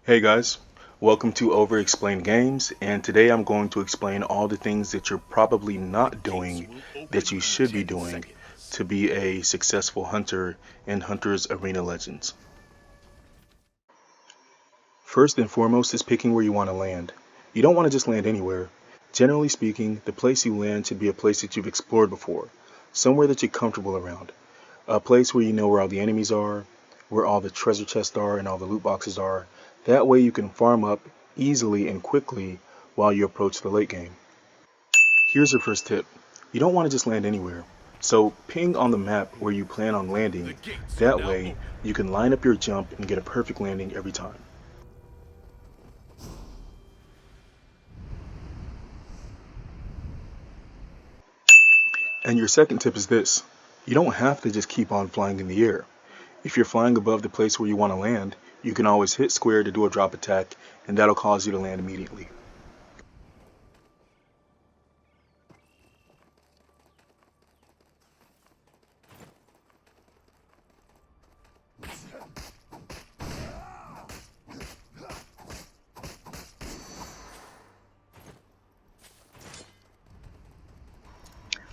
Hey guys, welcome to Over Explained Games, and today I'm going to explain all the things that you're probably not doing that you should be doing to be a successful hunter in Hunter's Arena Legends. First and foremost is picking where you want to land. You don't want to just land anywhere. Generally speaking, the place you land should be a place that you've explored before, somewhere that you're comfortable around, a place where you know where all the enemies are, where all the treasure chests are and all the loot boxes are. That way you can farm up easily and quickly while you approach the late game. Here's your first tip. You don't want to just land anywhere. So ping on the map where you plan on landing. That way you can line up your jump and get a perfect landing every time. And your second tip is this. You don't have to just keep on flying in the air. If you're flying above the place where you want to land, you can always hit square to do a drop attack, and that'll cause you to land immediately.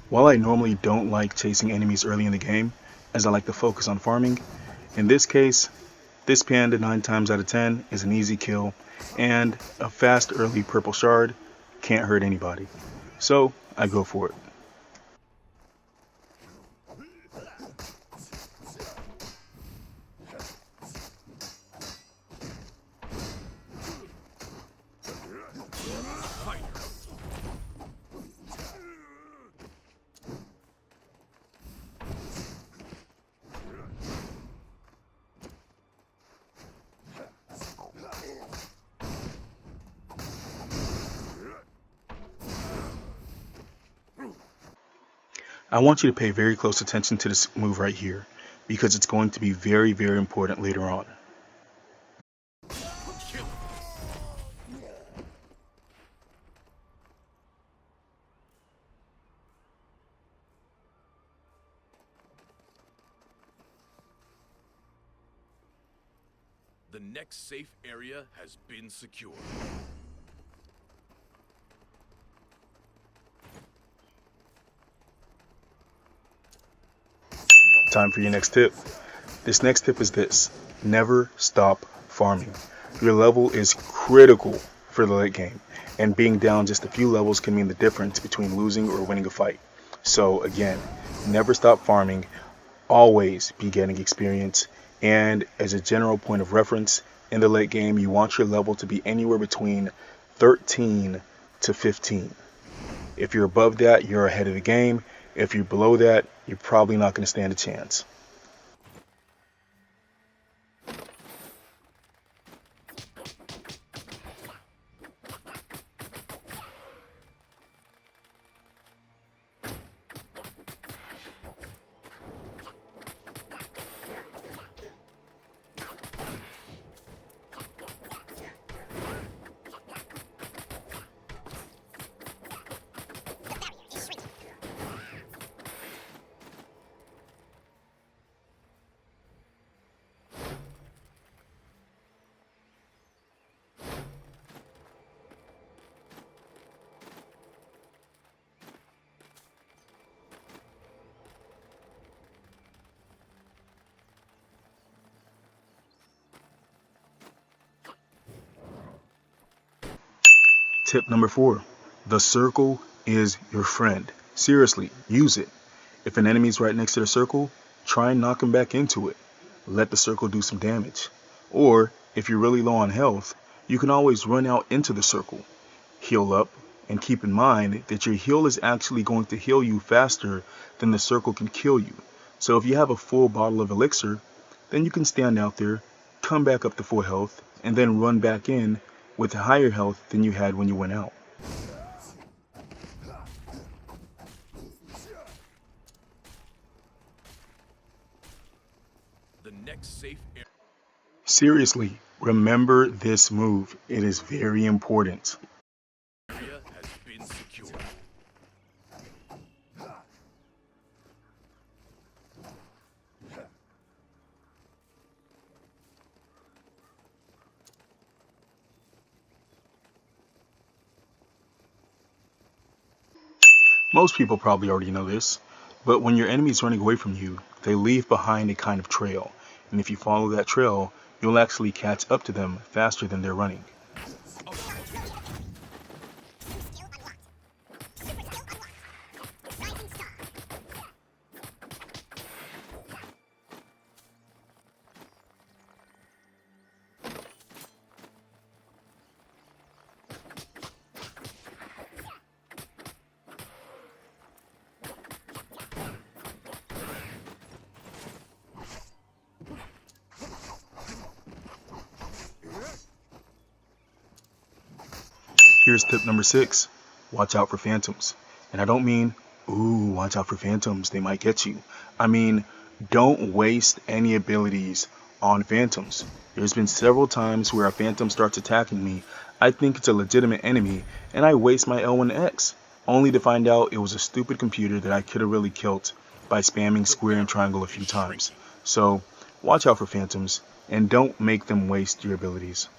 While I normally don't like chasing enemies early in the game, as I like to focus on farming, in this case, this panda 9 times out of 10 is an easy kill, and a fast early purple shard can't hurt anybody. So I go for it. I want you to pay very close attention to this move right here, because it's going to be very, very important later on. The next safe area has been secured. Time for your next tip. This next tip is this. Never stop farming. Your level is critical for the late game, and being down just a few levels can mean the difference between losing or winning a fight. So again, never stop farming, always be getting experience, and as a general point of reference, in the late game you want your level to be anywhere between 13 to 15. If you're above that, you're ahead of the game. If you're below that, you're probably not going to stand a chance. Tip number 4. The circle is your friend. Seriously, use it. If an enemy's right next to the circle, try and knock him back into it. Let the circle do some damage. Or, if you're really low on health, you can always run out into the circle, heal up, and keep in mind that your heal is actually going to heal you faster than the circle can kill you. So if you have a full bottle of elixir, then you can stand out there, come back up to full health, and then run back in with higher health than you had when you went out. The next safe area. Seriously, remember this move. It is very important. Has been secured. Most people probably already know this, but when your enemy is running away from you, they leave behind a kind of trail, and if you follow that trail, you'll actually catch up to them faster than they're running. Here's tip number 6. Watch out for phantoms. And I don't mean, ooh, watch out for phantoms, they might get you. I mean, don't waste any abilities on phantoms. There's been several times where a phantom starts attacking me, I think it's a legitimate enemy, and I waste my L1X, only to find out it was a stupid computer that I could have really killed by spamming square and triangle a few times. So, watch out for phantoms, and don't make them waste your abilities.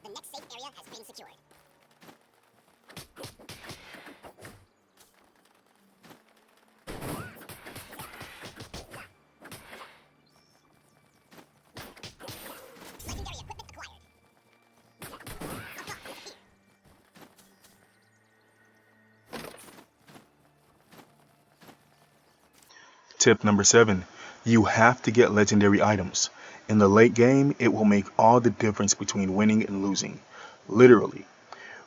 The next safe area has been secured. Legendary equipment acquired. Tip number 7. You have to get legendary items. In the late game, it will make all the difference between winning and losing. Literally.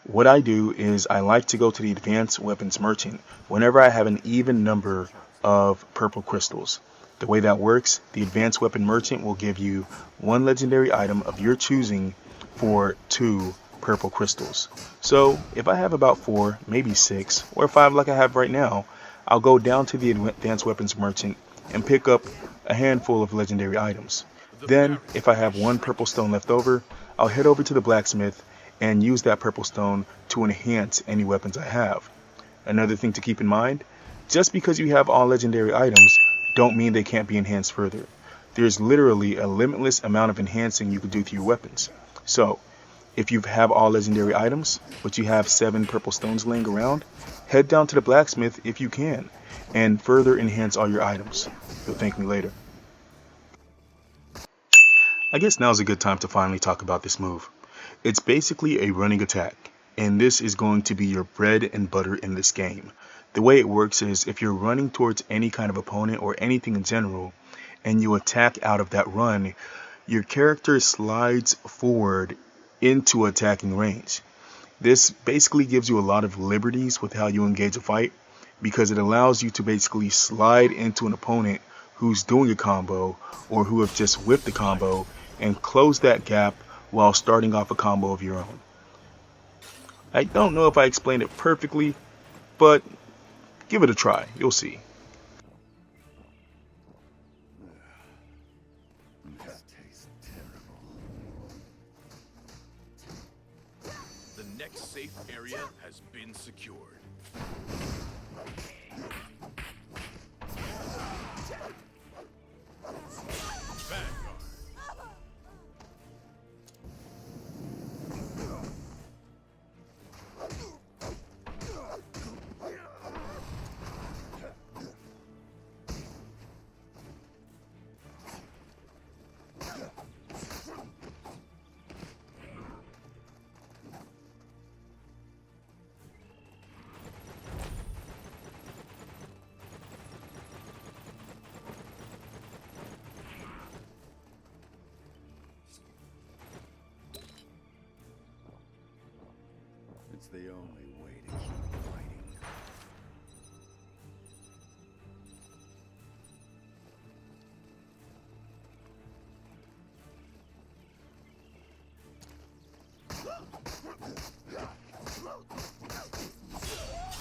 What I do is I like to go to the advanced weapons merchant whenever I have an even number of purple crystals. The way that works, the advanced weapon merchant will give you one legendary item of your choosing for 2 purple crystals. So if I have about 4, maybe 6, or 5 like I have right now, I'll go down to the advanced weapons merchant and pick up a handful of legendary items. Then, if I have 1 purple stone left over, I'll head over to the blacksmith and use that purple stone to enhance any weapons I have. Another thing to keep in mind, just because you have all legendary items, don't mean they can't be enhanced further. There's literally a limitless amount of enhancing you can do to your weapons. So, if you have all legendary items, but you have 7 purple stones laying around, head down to the blacksmith if you can, and further enhance all your items. You'll thank me later. I guess now's a good time to finally talk about this move. It's basically a running attack, and this is going to be your bread and butter in this game. The way it works is if you're running towards any kind of opponent or anything in general, and you attack out of that run, your character slides forward into attacking range. This basically gives you a lot of liberties with how you engage a fight because it allows you to basically slide into an opponent who's doing a combo or who have just whipped the combo and close that gap while starting off a combo of your own. I don't know if I explained it perfectly, but give it a try. You'll see. This tastes terrible. The next safe area has been secured. Vanguard. It's the only way to keep fighting.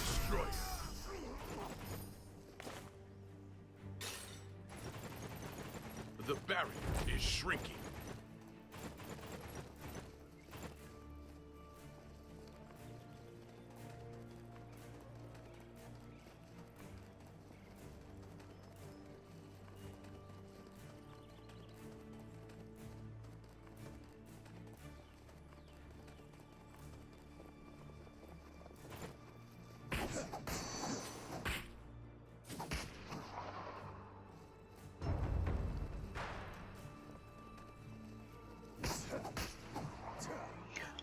Destroyer. The barrier is shrinking.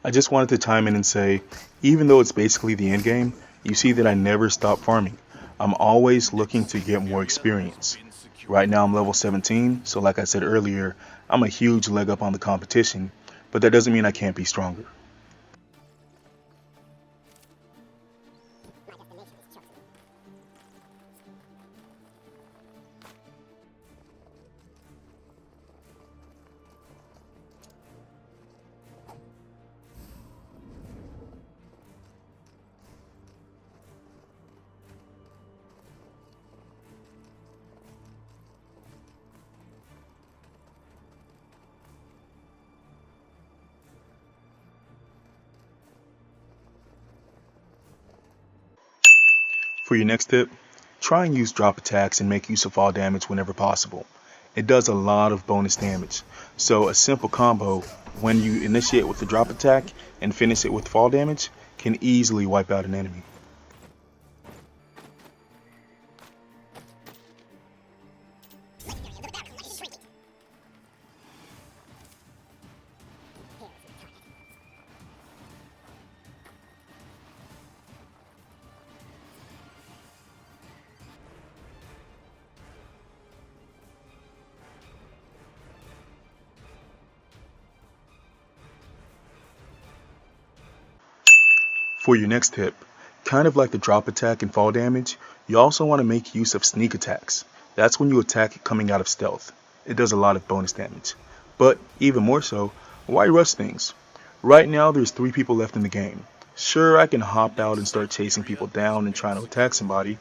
I just wanted to chime in and say, even though it's basically the end game, you see that I never stop farming. I'm always looking to get more experience. Right now I'm level 17, so like I said earlier, I'm a huge leg up on the competition, but that doesn't mean I can't be stronger. My destination is chosen. For your next tip, try and use drop attacks and make use of fall damage whenever possible. It does a lot of bonus damage. So a simple combo, when you initiate with the drop attack and finish it with fall damage, can easily wipe out an enemy. Legendary, look at that. I just shrink it. Here is my target. For your next tip, kind of like the drop attack and fall damage, you also want to make use of sneak attacks. That's when you attack coming out of stealth. It does a lot of bonus damage. But even more so, why rush things? Right now there's 3 people left in the game. Sure, I can hop out and start chasing people down and trying to attack somebody,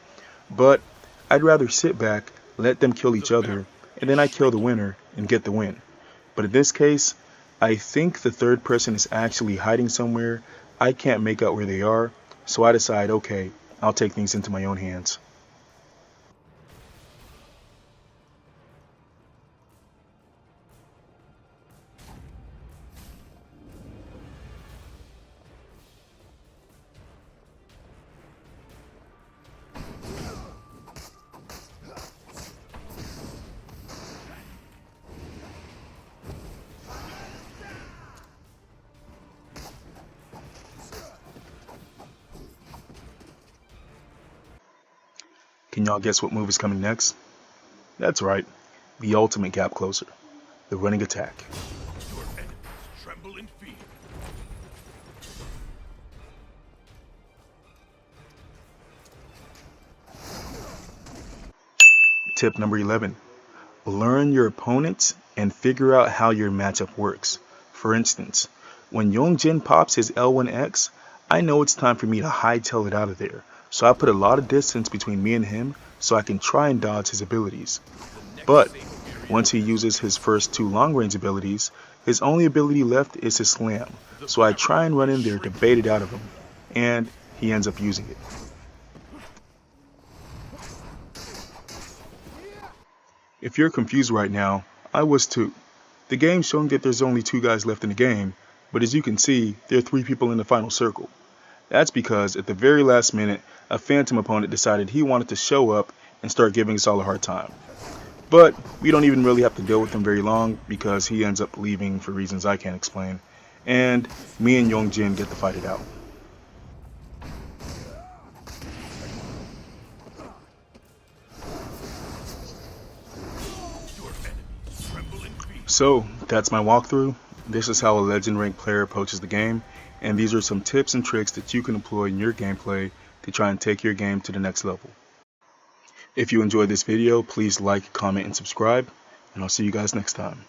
but I'd rather sit back, let them kill each other, and then I kill the winner and get the win. But in this case, I think the third person is actually hiding somewhere. I can't make out where they are, so I decide, okay, I'll take things into my own hands. Can y'all guess what move is coming next? That's right, the ultimate gap closer, the running attack. Your enemies tremble in fear. Tip number 11. Learn your opponents and figure out how your matchup works. For instance, when Yongjin pops his L1X, I know it's time for me to hightail it out of there. So I put a lot of distance between me and him so I can try and dodge his abilities. But once he uses his first 2 long-range abilities, his only ability left is his slam. So I try and run in there to bait it out of him, and he ends up using it. If you're confused right now, I was too. The game's showing that there's only 2 guys left in the game, but as you can see, there are 3 people in the final circle. That's because at the very last minute, a phantom opponent decided he wanted to show up and start giving us all a hard time. But we don't even really have to deal with him very long because he ends up leaving for reasons I can't explain. And me and Yongjin get to fight it out. Your enemies tremble in fear. So that's my walkthrough. This is how a legend rank player approaches the game, and these are some tips and tricks that you can employ in your gameplay to try and take your game to the next level. If you enjoyed this video, please like, comment, and subscribe, and I'll see you guys next time.